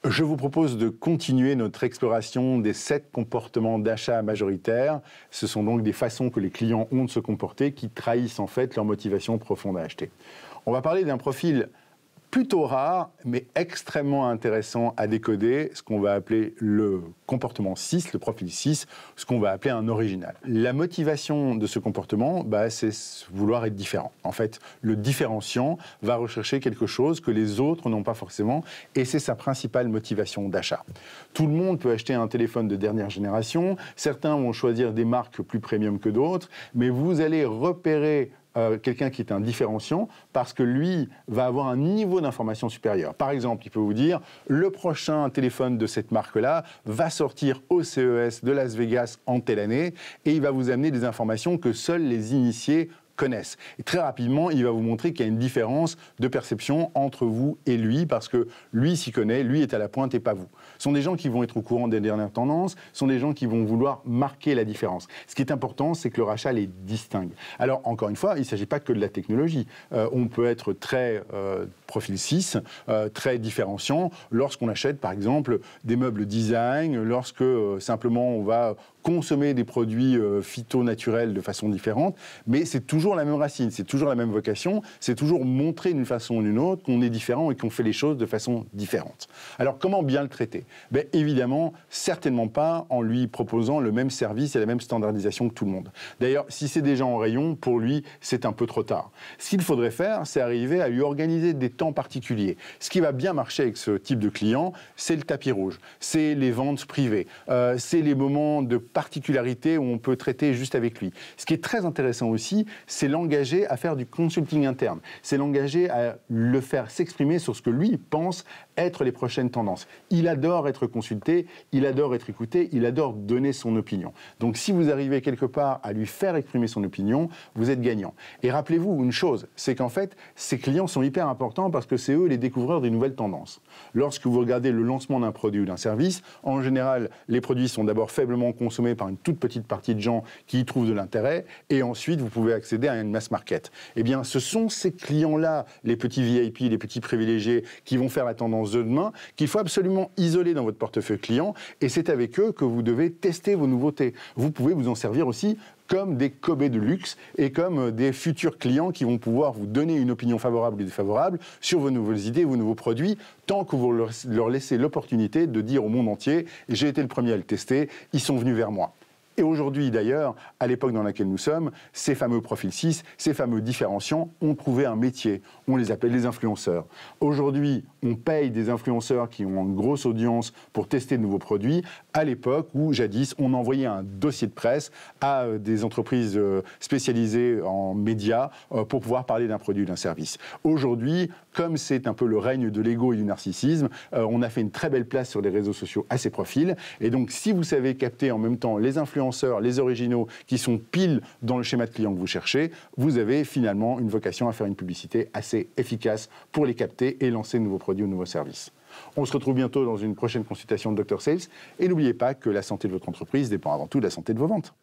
Je vous propose de continuer notre exploration des 7 comportements d'achat majoritaires. Ce sont donc des façons que les clients ont de se comporter qui trahissent en fait leur motivation profonde à acheter. On va parler d'un profil plutôt rare, mais extrêmement intéressant à décoder, ce qu'on va appeler le comportement 6, le profil 6, ce qu'on va appeler un original. La motivation de ce comportement, c'est vouloir être différent. En fait, le différenciant va rechercher quelque chose que les autres n'ont pas forcément, et c'est sa principale motivation d'achat. Tout le monde peut acheter un téléphone de dernière génération, certains vont choisir des marques plus premium que d'autres, mais vous allez repérer quelqu'un qui est un différenciant parce que lui va avoir un niveau d'information supérieur. Par exemple, il peut vous dire le prochain téléphone de cette marque-là va sortir au CES de Las Vegas en telle année et il va vous amener des informations que seuls les initiés connaissent. Et très rapidement, il va vous montrer qu'il y a une différence de perception entre vous et lui, parce que lui s'y connaît, lui est à la pointe et pas vous. Ce sont des gens qui vont être au courant des dernières tendances, ce sont des gens qui vont vouloir marquer la différence. Ce qui est important, c'est que le rachat les distingue. Alors, encore une fois, il ne s'agit pas que de la technologie. On peut être très profil 6, très différenciant, lorsqu'on achète, par exemple, des meubles design, lorsque simplement on va consommer des produits phyto-naturels de façon différente, mais c'est toujours la même racine, c'est toujours la même vocation, c'est toujours montrer d'une façon ou d'une autre qu'on est différent et qu'on fait les choses de façon différente. Alors comment bien le traiter? Évidemment, certainement pas en lui proposant le même service et la même standardisation que tout le monde. D'ailleurs, si c'est déjà en rayon, pour lui, c'est un peu trop tard. Ce qu'il faudrait faire, c'est arriver à lui organiser des temps particuliers. Ce qui va bien marcher avec ce type de client, c'est le tapis rouge, c'est les ventes privées, c'est les moments de particularité où on peut traiter juste avec lui. Ce qui est très intéressant aussi, c'est l'engager à faire du consulting interne. C'est l'engager à le faire s'exprimer sur ce que lui pense être les prochaines tendances. Il adore être consulté, il adore être écouté, il adore donner son opinion. Donc si vous arrivez quelque part à lui faire exprimer son opinion, vous êtes gagnant. Et rappelez-vous une chose, c'est qu'en fait, ces clients sont hyper importants parce que c'est eux les découvreurs des nouvelles tendances. Lorsque vous regardez le lancement d'un produit ou d'un service, en général, les produits sont d'abord faiblement consommés par une toute petite partie de gens qui y trouvent de l'intérêt, et ensuite vous pouvez accéder à une mass market. Eh bien, ce sont ces clients-là, les petits VIP, les petits privilégiés, qui vont faire la tendance de demain, qu'il faut absolument isoler dans votre portefeuille client, et c'est avec eux que vous devez tester vos nouveautés. Vous pouvez vous en servir aussi comme des Kobe de luxe et comme des futurs clients qui vont pouvoir vous donner une opinion favorable ou défavorable sur vos nouvelles idées, vos nouveaux produits, tant que vous leur laissez l'opportunité de dire au monde entier « j'ai été le premier à le tester, ils sont venus vers moi ». Et aujourd'hui, d'ailleurs, à l'époque dans laquelle nous sommes, ces fameux profils 6, ces fameux différenciants ont trouvé un métier. On les appelle les influenceurs. Aujourd'hui, on paye des influenceurs qui ont une grosse audience pour tester de nouveaux produits, à l'époque où, jadis, on envoyait un dossier de presse à des entreprises spécialisées en médias pour pouvoir parler d'un produit ou d'un service. Aujourd'hui, comme c'est un peu le règne de l'ego et du narcissisme, on a fait une très belle place sur les réseaux sociaux à ces profils. Et donc, si vous savez capter en même temps les influenceurs, les originaux qui sont pile dans le schéma de client que vous cherchez, vous avez finalement une vocation à faire une publicité assez efficace pour les capter et lancer de nouveaux produits ou de nouveaux services. On se retrouve bientôt dans une prochaine consultation de Dr Sales et n'oubliez pas que la santé de votre entreprise dépend avant tout de la santé de vos ventes.